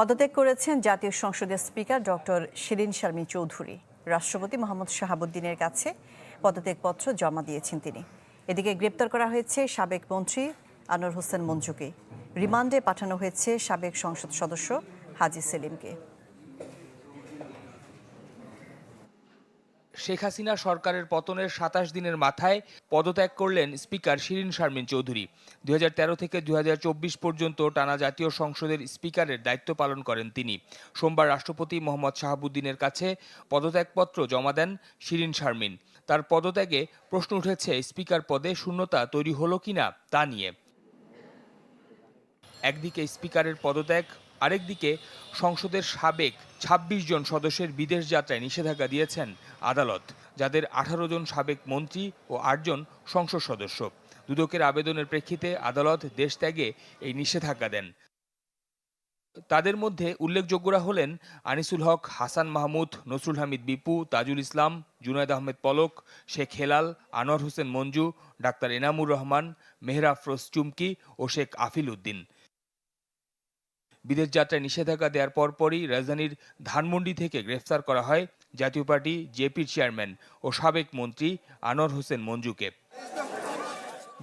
পদত্যাগ করেছেন জাতীয় সংসদের স্পিকার ডক্টর শিরিন শারমিন চৌধুরী। রাষ্ট্রপতি মোহাম্মদ শাহাবুদ্দিনের কাছে পদত্যাগপত্র জমা দিয়েছেন তিনি। এদিকে গ্রেপ্তার করা হয়েছে সাবেক মন্ত্রী আনোয়ার হোসেন মঞ্জুকে। রিমান্ডে পাঠানো হয়েছে সাবেক সংসদ সদস্য হাজী সেলিমকে। শেখ হাসিনা সরকারের পতনের ২৭ দিনের মাথায় পদত্যাগ করলেন স্পিকার শিরিন শারমিন চৌধুরী। ২০১৩ থেকে ২০২৪ পর্যন্ত টানা জাতীয় সংসদের স্পিকারের দায়িত্ব পালন করেন তিনি। সোমবার রাষ্ট্রপতি মোহাম্মদ শাহাবুদ্দিনের কাছে পদত্যাগপত্র জমা দেন শিরিন শারমিন। তার পদত্যাগে প্রশ্ন উঠেছে স্পিকার পদে শূন্যতা তৈরি হলো কিনা তা নিয়ে। একদিকে স্পিকারের পদত্যাগ, আরেকদিকে সংসদের সাবেক ২৬ জন সদস্যের বিদেশ যাত্রায় নিষেধাজ্ঞা দিয়েছেন আদালত, যাদের ১৮ জন সাবেক মন্ত্রী ও ৮ জন সংসদ সদস্য। দুদকের আবেদনের প্রেক্ষিতে আদালত দেশ ত্যাগে এই নিষেধাজ্ঞা দেন। তাদের মধ্যে উল্লেখযোগ্যরা হলেন আনিসুল হক, হাসান মাহমুদ, নসরুল হামিদ বিপু, তাজুল ইসলাম, জুনায়েদ আহমেদ পলক, শেখ হেলাল, আনোয়ার হোসেন মঞ্জু, ডাক্তার এনামুর রহমান, মেহের আফরোজ চুমকি ও শেখ আফিল উদ্দিন। বিদেশ যাত্রায় নিষেধাজ্ঞা দেওয়ার পরপরই রাজধানীর ধানমন্ডি থেকে গ্রেফতার করা হয় জাতীয় পার্টি জেপির চেয়ারম্যান ও সাবেক মন্ত্রী আনোয়ার হোসেন মঞ্জুকে।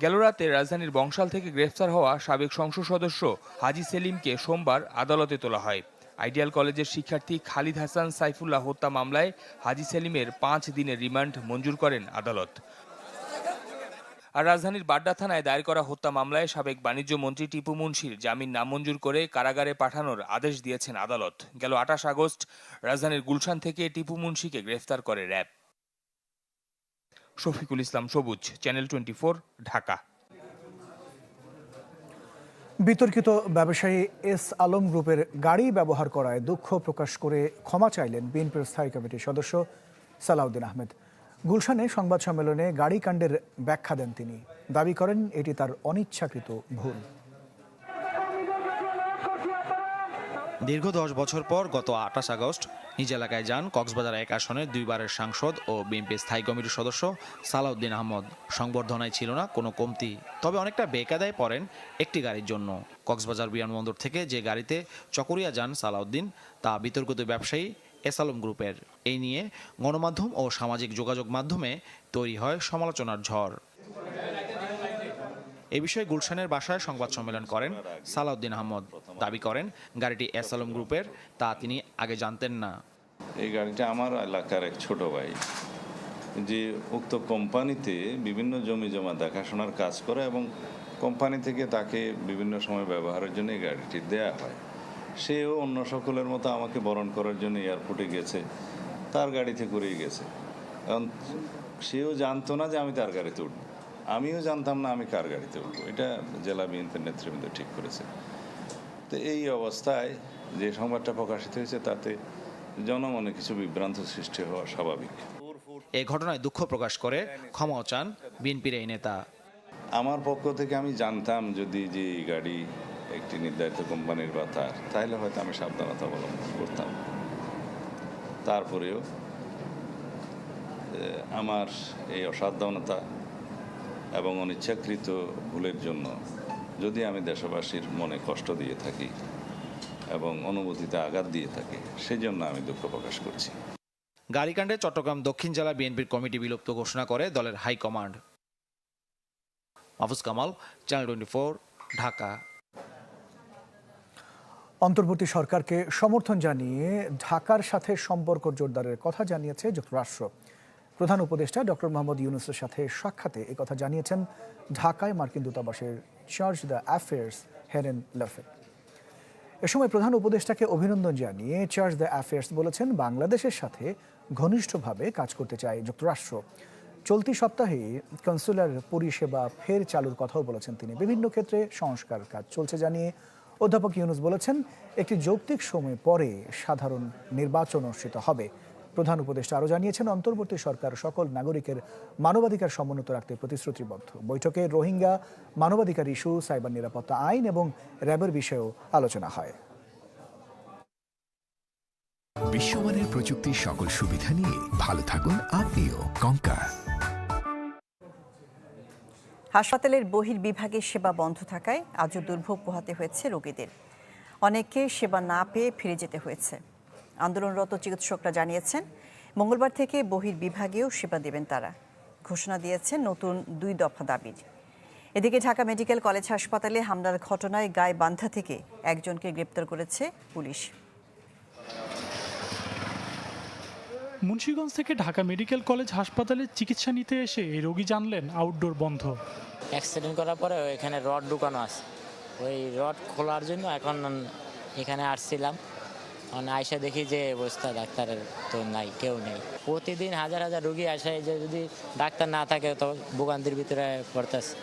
গেল রাতে রাজধানীর বংশাল থেকে গ্রেফতার হওয়া সাবেক সংসদ সদস্য হাজী সেলিমকে সোমবার আদালতে তোলা হয়। আইডিয়াল কলেজের শিক্ষার্থী খালিদ হাসান সাইফুল্লাহ হত্যা মামলায় হাজী সেলিমের ৫ দিনের রিমান্ড মঞ্জুর করেন আদালত। আর রাজধানীর বাড্ডা থানায় দায়ের করা হত্যা মামলায় সাবেক বাণিজ্য মন্ত্রী টিপু মুনশির জামিন নামঞ্জুর করে কারাগারে পাঠানোর আদেশ দিয়েছেন আদালত। গেল ২৮ আগস্ট রাজধানীর গুলশান থেকে টিপু মুনশিকে গ্রেফতার করে র্যাব। শফিকুল ইসলাম সবুজ, চ্যানেল 24, ঢাকা। বিতর্কিত ব্যবসায়ী এস আলম গ্রুপের গাড়ি ব্যবহার করায় দুঃখ প্রকাশ করে ক্ষমা চাইলেন বিএনপির স্থায়ী কমিটির সদস্য সালাউদ্দিন আহমেদ। গুলশানে সংবাদ সম্মেলনে গাড়ি কাণ্ডের ব্যাখ্যা দেন তিনি। দাবি করেন এটি তার অনিচ্ছাকৃত ভুল। দীর্ঘ ১০ বছর পর গত ২৮ আগস্ট নিজ এলাকায় যান কক্সবাজার ১ আসনের ২ বারের সাংসদ ও বিএনপি স্থায়ী কমিটির সদস্য সালাউদ্দিন আহমদ। সংবর্ধনায় ছিল না কোনো কমতি, তবে অনেকটা বেকায়দায় পড়েন একটি গাড়ির জন্য। কক্সবাজার বিমানবন্দর থেকে যে গাড়িতে চকরিয়া যান সালাউদ্দিন, তা বিতর্কিত ব্যবসায়ী এস আলম গ্রুপের। এই নিয়ে গণমাধ্যম ও সামাজিক যোগাযোগ মাধ্যমে তৈরি হয় সমালোচনার ঝড়। এ বিষয়ে গুলশানের বাসায় সংবাদ সম্মেলন করেন সালাউদ্দিন আহমদ। দাবি করেন গাড়িটি এস আলম গ্রুপের, তা তিনি আগে জানতেন না। এই গাড়িটা আমার এলাকার এক ছোট ভাই, যে উক্ত কোম্পানিতে বিভিন্ন জমি জমা দেখাশোনার কাজ করে এবং কোম্পানি থেকে তাকে বিভিন্ন সময় ব্যবহারের জন্য এই গাড়িটি দেয়া হয়। সেও অন্য সকলের মতো আমাকে বরণ করার জন্য এয়ারপোর্টে গেছে, তার গাড়িতে করেই গেছে। কারণ সেও জানতো না যে আমি তার গাড়িতে উঠব, আমিও জানতাম না আমি কার গাড়িতে উঠবো। এটা জেলা বিএনপির নেতৃবৃন্দ ঠিক করেছে। তো এই অবস্থায় যে সংবাদটা প্রকাশিত হয়েছে তাতে জনমনে কিছু বিভ্রান্ত সৃষ্টি হওয়া স্বাভাবিক। এই ঘটনায় দুঃখ প্রকাশ করে ক্ষমাও চান বিএনপির এই নেতা। আমার পক্ষ থেকে আমি জানতাম যদি যে গাড়ি একটি নির্ধারিত কোম্পানির বা তাহলে হয়তো আমি সাবধানতা অবলম্বন করতাম। তারপরেও আমার এই অসাবধানতা এবং অনিচ্ছাকৃত ভুলের জন্য যদি আমি দেশবাসীর মনে কষ্ট দিয়ে থাকি এবং অনুভূতিতে আঘাত দিয়ে থাকি, সেজন্য আমি দুঃখ প্রকাশ করছি। গাড়িকাণ্ডে চট্টগ্রাম দক্ষিণ জেলা বিএনপির কমিটি বিলুপ্ত ঘোষণা করে দলের হাইকমান্ড। মাহফুজ কামাল, চ্যানেল 24, ঢাকা। অন্তর্বর্তী সরকারকে সমর্থন জানিয়ে ঢাকার সাথে সম্পর্ক জোরদারের কথা জানিয়েছে যুক্তরাষ্ট্র। প্রধান উপদেষ্টা ডক্টর মোহাম্মদ ইউনূসের সাথে সাক্ষাতে একথা জানিয়েছেন ঢাকায় মার্কিন দূতাবাসের চার্জ দ্য অ্যাফেয়ার্স হেরেন লেফেট। এ সময় প্রধান উপদেষ্টাকে অভিনন্দন জানিয়ে চার্জ দ্য অ্যাফেয়ার্স বলেছেন বাংলাদেশের সাথে ঘনিষ্ঠভাবে কাজ করতে চায় যুক্তরাষ্ট্র। চলতি সপ্তাহে কনসুলার পরিষেবা ফের চালুর কথাও বলেছেন তিনি। বিভিন্ন ক্ষেত্রে সংস্কার কাজ চলছে জানিয়ে অধ্যাপক ইউনূস বলেছেন একটি যৌক্তিক সময় পরে সাধারণ নির্বাচন অনুষ্ঠিত হবে। প্রধান উপদেষ্টা আরও জানিয়েছেন অন্তর্বর্তী সরকার সকল নাগরিকের মানবাধিকার সমুন্নত রাখতে প্রতিশ্রুতিবদ্ধ। বৈঠকে রোহিঙ্গা, মানবাধিকার ইস্যু, সাইবার নিরাপত্তা আইন এবং র্যাবের বিষয়েও আলোচনা হয়। বিশ্বমানের প্রযুক্তির সকল সুবিধা নিয়ে ভালো থাকুন আপনিও। কঙ্কা। হাসপাতালের বহির্বিভাগের সেবা বন্ধ থাকায় আজও দুর্ভোগ পোহাতে হয়েছে রোগীদের। অনেককে সেবা না পেয়ে ফিরে যেতে হয়েছে। আন্দোলনরত চিকিৎসকরা জানিয়েছেন মঙ্গলবার থেকে বহির্বিভাগেও সেবা দেবেন তারা। ঘোষণা দিয়েছেন নতুন 2 দফা দাবির। এদিকে ঢাকা মেডিকেল কলেজ হাসপাতালে হামলার ঘটনায় গাইবান্ধা থেকে একজনকে গ্রেপ্তার করেছে পুলিশ। মুন্সিগঞ্জ থেকে ঢাকা মেডিকেল কলেজ হাসপাতালে চিকিৎসা নিতে এসে এই রোগী জানলেন আউটডোর বন্ধ। অ্যাক্সিডেন্ট করার পরে এখানে রড ঢুকানো আছে, ওই রড খোলার জন্য এখন এখানে আসছিলাম। আয়সা দেখি যে অবস্থা, ডাক্তারের তো নাই, কেউ নেই। প্রতিদিন হাজার হাজার রুগী আসে, যে যদি ডাক্তার না থাকে তো ভোগান্তির ভিতরে পড়তেছে।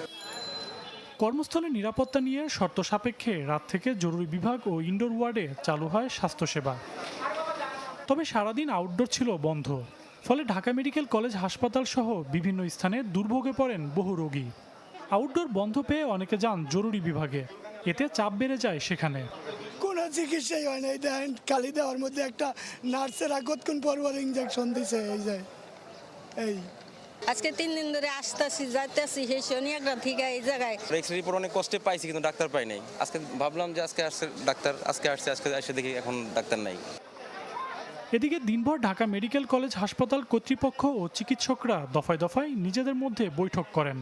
কর্মস্থলে নিরাপত্তা নিয়ে শর্ত সাপেক্ষে রাত থেকে জরুরি বিভাগ ও ইনডোর ওয়ার্ডে চালু হয় স্বাস্থ্যসেবা। তবে সারাদিন আউটডোর ছিল বন্ধ, ফলে ঢাকা মেডিকেল কলেজ হাসপাতাল সহ বিভিন্ন স্থানে দুর্ভোগে পড়েন বহু রোগী। আউটডোর বন্ধ পেয়ে অনেকে যান জরুরি বিভাগে, এতে চাপ বেড়ে যায় সেখানে। কোনো চিকিৎসাই হয় না, দেখেন খালি দেওয়ার মধ্যে একটা নার্সের কতক্ষণ পরপর ইঞ্জেকশন দিছে। এই আজকে 3 দিন ধরে আসতেছি যাইতেছি, সেই শনি একটা ঠিক এই জায়গায় এক্সরে রিপোর্ট অনেক কষ্টে পাইছি, কিন্তু ডাক্তার পাই নাই। আজকে ভাবলাম যে আজকে আসছে ডাক্তার, আজকে এসে দেখি এখন ডাক্তার নাই। এদিকে দিনভর ঢাকা মেডিকেল কলেজ হাসপাতাল কর্তৃপক্ষ ও চিকিৎসকরা দফায় দফায় নিজেদের মধ্যে বৈঠক করেন,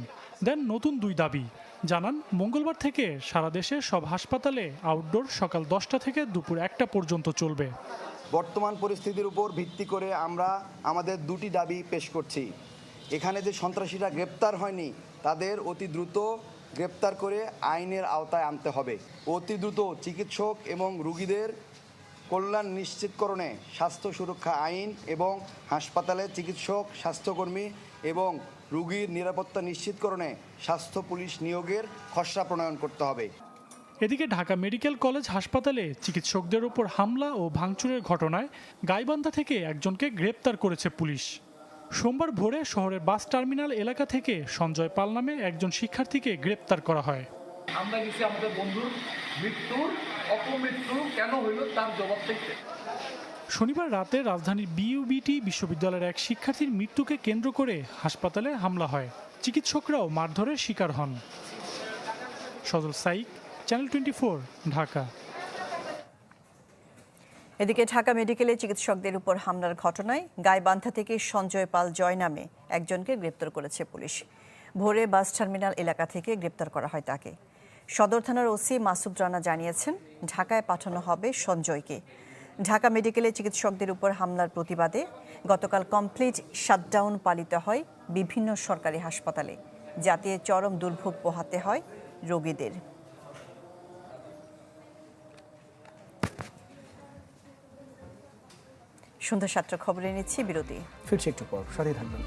দেন নতুন 2 দাবি। জানান মঙ্গলবার থেকে সারা দেশে সব হাসপাতালে আউটডোর সকাল 10টা থেকে দুপুর 1টা পর্যন্ত চলবে। বর্তমান পরিস্থিতির উপর ভিত্তি করে আমরা আমাদের 2টি দাবি পেশ করছি। এখানে যে সন্ত্রাসীরা গ্রেপ্তার হয়নি তাদের অতি দ্রুত গ্রেপ্তার করে আইনের আওতায় আনতে হবে। অতি দ্রুত চিকিৎসক এবং রোগীদের কল্যাণ নিশ্চিতকরণে স্বাস্থ্য সুরক্ষা আইন এবং হাসপাতালে চিকিৎসক, স্বাস্থ্যকর্মী এবং রোগীর নিরাপত্তা নিশ্চিতকরণে স্বাস্থ্য পুলিশ নিয়োগের খসড়া প্রণয়ন করতে হবে। এদিকে ঢাকা মেডিকেল কলেজ হাসপাতালে চিকিৎসকদের উপর হামলা ও ভাঙচুরের ঘটনায় গাইবান্ধা থেকে একজনকে গ্রেপ্তার করেছে পুলিশ। সোমবার ভোরে শহরের বাস টার্মিনাল এলাকা থেকে সঞ্জয় পাল নামে একজন শিক্ষার্থীকে গ্রেপ্তার করা হয়। আমরা গেছি আমাদের বন্ধুর মৃত্যুর অপমৃত্যু কেন হইল তার জবাব দেখতে। শনিবার রাতে রাজধানীর বিইউবিটি বিশ্ববিদ্যালয়ের এক শিক্ষার্থীর মৃত্যুকে কেন্দ্র করে হাসপাতালে হামলা হয়। চিকিৎসকরাও মারধরের শিকার হন। সজল সাইক, চ্যানেল 24, ঢাকা। এদিকে ঢাকা মেডিকেলে চিকিৎসকদের উপর হামলার ঘটনায় গাইবান্ধা থেকে সঞ্জয় পাল জয় নামে একজনকে গ্রেপ্তার করেছে পুলিশ। ভোরে বাস টার্মিনাল এলাকা থেকে গ্রেপ্তার করা হয় তাকে। সদর থানার ওসি মাসুদ রানা জানিয়েছেন ঢাকায় পাঠানো হবে সঞ্জয়কে। ঢাকা মেডিকেলে চিকিৎসকদের উপর হামলার প্রতিবাদে গতকাল কমপ্লিট শাটডাউন পালিত হয় বিভিন্ন সরকারি হাসপাতালে, যাতে চরম দুর্ভোগ পোহাতে হয় রোগীদের। সন্ধ্যা 7টার খবরে নিচ্ছি বিরতি, ফিরছি একটু পর, সাথে থাকবেন।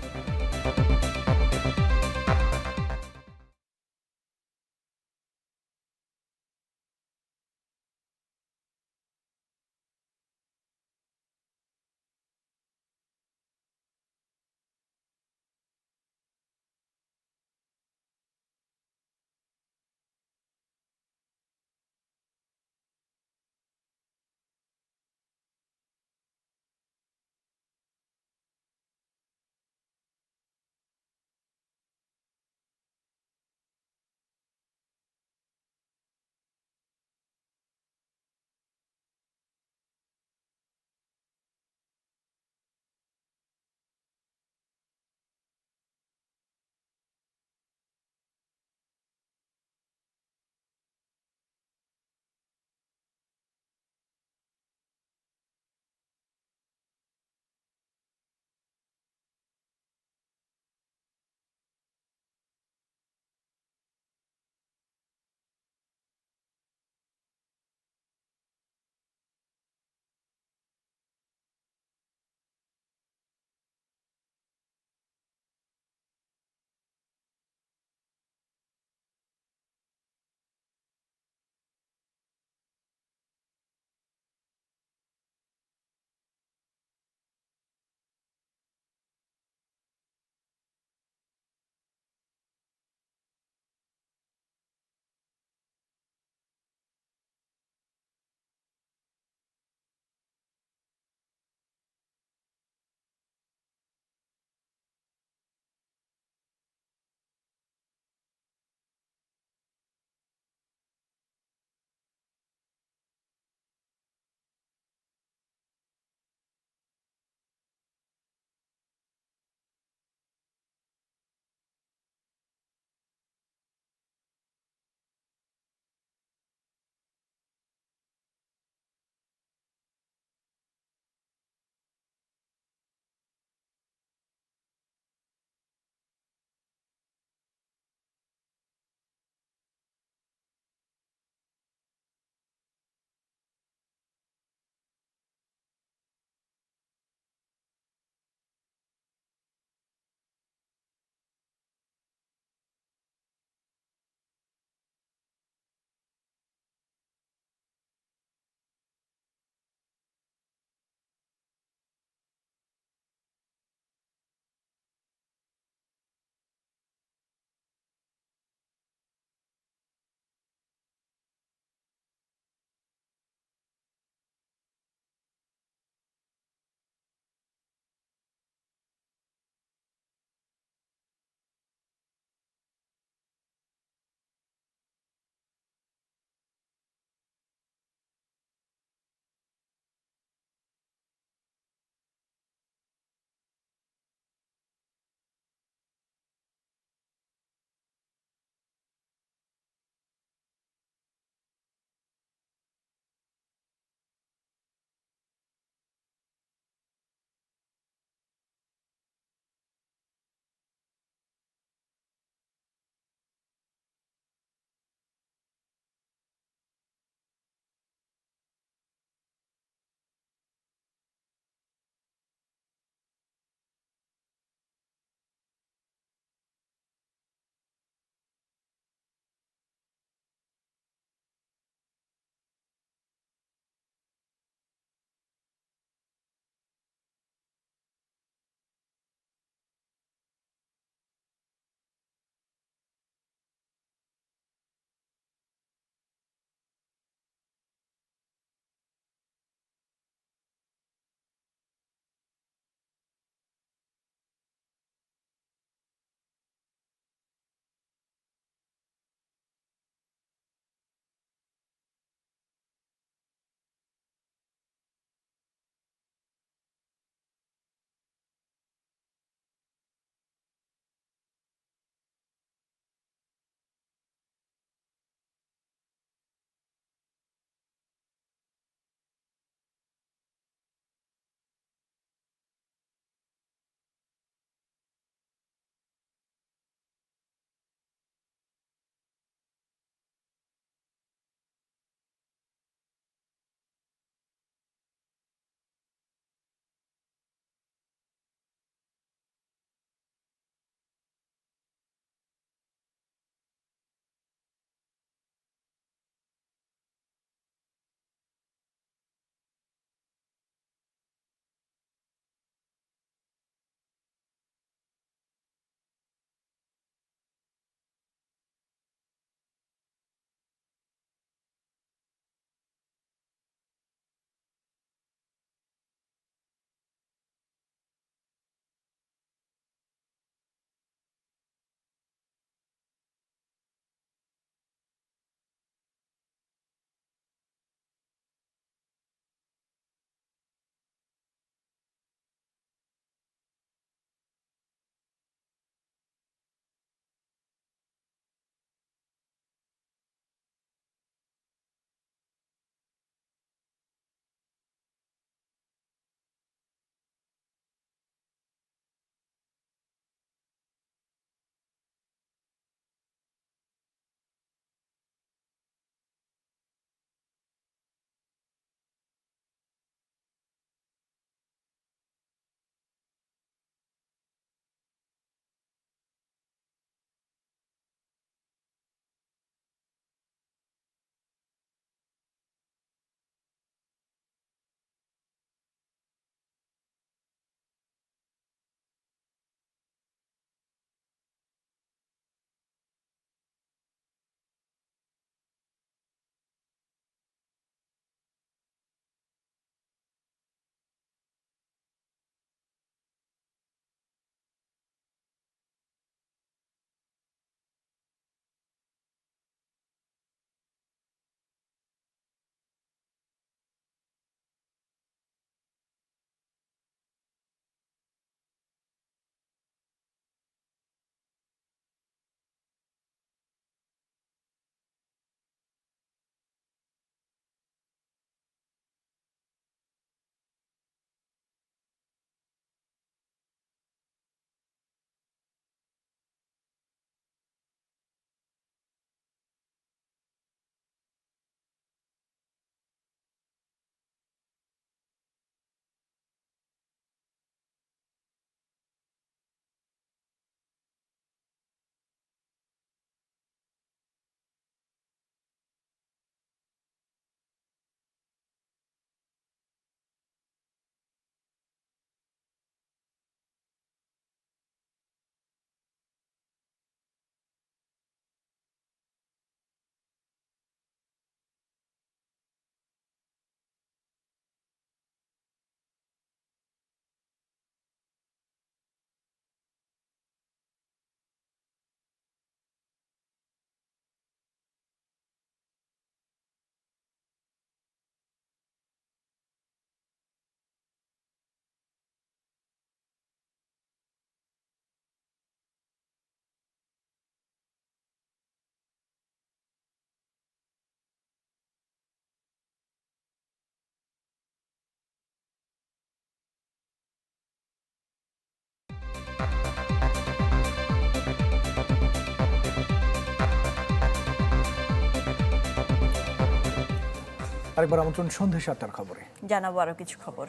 আরেকবার আমন্ত্রণ সন্ধ্যা 7টার খবরে। জানাবো আরও কিছু খবর।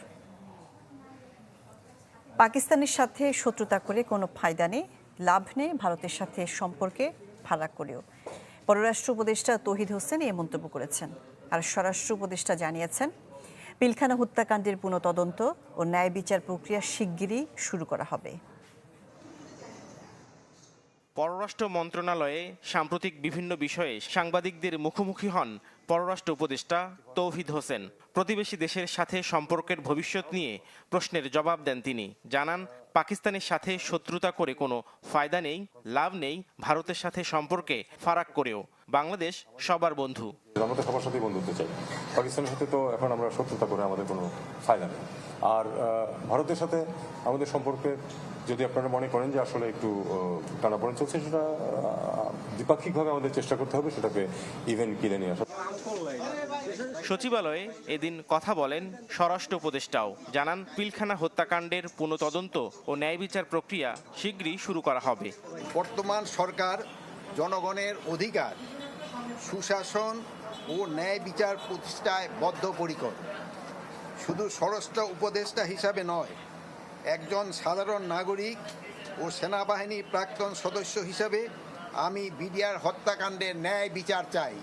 পাকিস্তানের সাথে শত্রুতা করে কোনো ফায়দা নেই, লাভ নেই ভারতের সাথে সম্পর্কে ফারাক করেও। পররাষ্ট্র উপদেষ্টা তৌহিদ হোসেন এই মন্তব্য করেছেন। আর স্বরাষ্ট্র উপদেষ্টা জানিয়েছেন, পিলখানা হত্যাকাণ্ডের পুনঃ তদন্ত ও ন্যায় বিচার প্রক্রিয়া শিগগিরই শুরু করা হবে। পররাষ্ট্র মন্ত্রণালয়ে সাম্প্রতিক বিভিন্ন বিষয়ে সাংবাদিকদের মুখোমুখি হন পররাষ্ট্র উপদেষ্টা তৌহিদ হোসেন। প্রতিবেশী দেশের সাথে সম্পর্কের ভবিষ্যৎ নিয়ে প্রশ্নের জবাব দেন তিনি। জানান, পাকিস্তানের সাথে শত্রুতা করে কোনো ফায়দা নেই, লাভ নেই ভারতের সাথে সম্পর্কে ফারাক করেও। বাংলাদেশ সবার বন্ধু। আমরা তো সবার সাথেই বন্ধুত্ব চাই। পাকিস্তানের সাথে তো এখন আমরা শত্রুতা করে আমাদের কোনো ফায়দা নেই। আর ভারতের সাথে আমাদের সম্পর্কে যদি আপনারা মনে করেন যে আসলে একটু টানাপোড়েন চলছে, সেটা দ্বিপাক্ষিকভাবে আমাদের চেষ্টা করতে হবে সেটাকে ইভেন্ট কিনে নিয়ে আসা। সচিবালয়ে এদিন কথা বলেন স্বরাষ্ট্র উপদেষ্টাও। জানান, পিলখানা হত্যাকাণ্ডের পুনঃ তদন্ত ও ন্যায় বিচার প্রক্রিয়া শীঘ্রই শুরু করা হবে। বর্তমান সরকার জনগণের অধিকার, সুশাসন ও ন্যায় বিচার প্রতিষ্ঠায় বদ্ধপরিকর। শুধু স্বরাষ্ট্র উপদেষ্টা হিসাবে নয়, একজন সাধারণ নাগরিক ও সেনাবাহিনীর প্রাক্তন সদস্য হিসাবে আমি বিডিআর হত্যাকাণ্ডের ন্যায় বিচার চাই।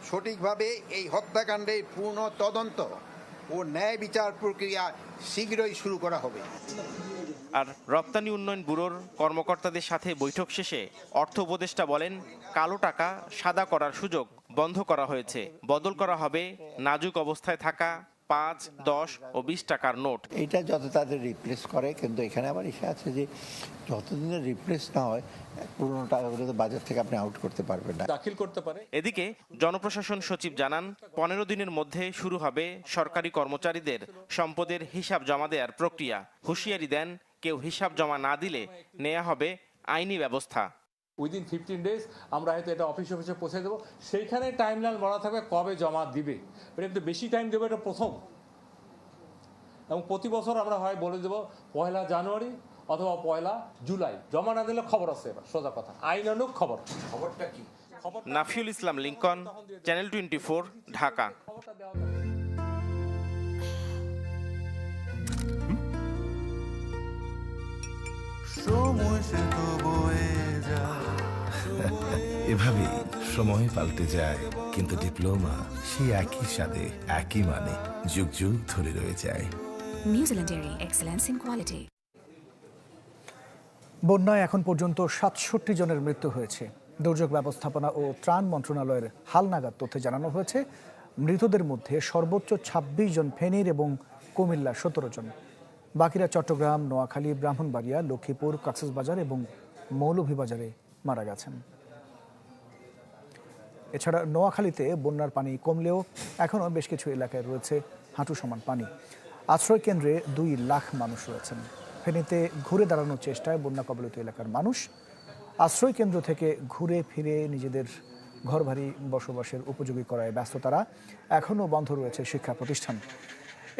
সঠিকভাবে এই হত্যাকাণ্ডের পূর্ণ তদন্ত ও ন্যায় বিচার প্রক্রিয়া শীঘ্রই শুরু করা হবে। আর রপ্তানি উন্নয়ন ব্যুরোর কর্মকর্তাদের সাথে বৈঠক শেষে অর্থ উপদেষ্টা বলেন, কালো টাকা সাদা করার সুযোগ বন্ধ করা হয়েছে। বদল করা হবে নাজুক অবস্থায় থাকা 5, 10 ও 20 টাকার নোট। এটা যত তাদের রিপ্লেস করে, কিন্তু এখানে আবার ইসে আছে যে যতদিনের রিপ্লেস না হয় পুরোনো টাকাগুলো তো বাজার থেকে আপনি আউট করতে পারবেন না, দাখিল করতে পারে। এদিকে জনপ্রশাসন সচিব জানান, 15 দিনের মধ্যে শুরু হবে সরকারি কর্মচারীদের সম্পদের হিসাব জমা দেওয়ার প্রক্রিয়া। হুঁশিয়ারি দেন, কেউ হিসাব জমা না দিলে নেওয়া হবে আইনি ব্যবস্থা। উইদিন 15 ডেজ আমরা হয়তো এটা অফিসে পৌঁছে দেবো, সেইখানে টাইমলাইন বলা থাকবে কবে জমা দিবে। এটা একটু বেশি টাইম দেবো, এটা প্রথম। এবং প্রতি বছর আমরা হয় বলে দেবো 1 জানুয়ারি অথবা 1 জুলাই। জমা না দিলে খবর আছে, এবার সোজা কথা আইনানুগ খবর। খবরটা কি? নাফিউল ইসলাম লিংকন, চ্যানেল 24, ঢাকা। এভাবেই সময় পাল্টে যায়, কিন্তু ডিপ্লোমা সেই একই স্বাদে, একই মানে যুগ যুগ ধরে রয়ে যায়। New Zealand dairy, excellence in quality. বন্যায় এখন পর্যন্ত 67 জনের মৃত্যু হয়েছে। দুর্যোগ ব্যবস্থাপনা ও ত্রাণ মন্ত্রণালয়ের হালনাগাদ তথ্যে জানানো হয়েছে, মৃতদের মধ্যে সর্বোচ্চ 26 জন ফেনীর এবং কুমিল্লা 17 জন। বাকিরা চট্টগ্রাম, নোয়াখালী, ব্রাহ্মণবাড়িয়া, লক্ষ্মীপুর, কক্সবাজার এবং মৌলভীবাজারে মারা গেছেন। এছাড়া নোয়াখালীতে বন্যার পানি কমলেও এখনও বেশ কিছু এলাকায় রয়েছে হাঁটু সমান পানি। আশ্রয় কেন্দ্রে 2 লাখ মানুষ রয়েছেন। ফেনীতে ঘুরে দাঁড়ানোর চেষ্টায় বন্যা কবলিত এলাকার মানুষ। আশ্রয় কেন্দ্র থেকে ঘুরে ফিরে নিজেদের ঘরবাড়ি বসবাসের উপযোগী করায় ব্যস্ত তারা। এখনও বন্ধ রয়েছে শিক্ষা প্রতিষ্ঠান।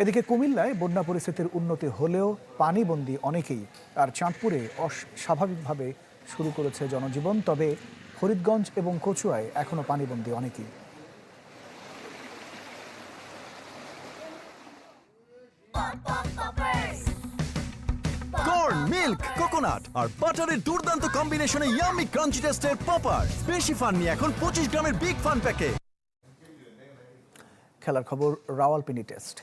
এদিকে কুমিল্লায় বন্যা পরিস্থিতির উন্নতি হলেও পানিবন্দী অনেকেই। আর চাঁদপুরে অস্বাভাবিকভাবে শুরু করেছে জনজীবন, তবে ফরিদগঞ্জ এবং কচুয়ায় এখনও পানিবন্দী অনেকেই। কর্ন, মিল্ক, কোকোনাট আর বাটারের দুর্দান্ত কম্বিনেশনে ইয়াম্মি ক্রাঞ্চি টেস্টের পপার। বেশি ফান নিয়ে এখন 25 গ্রামের বিগ ফান প্যাকে। খেলার খবর, রাওয়ালপিন্ডি টেস্ট।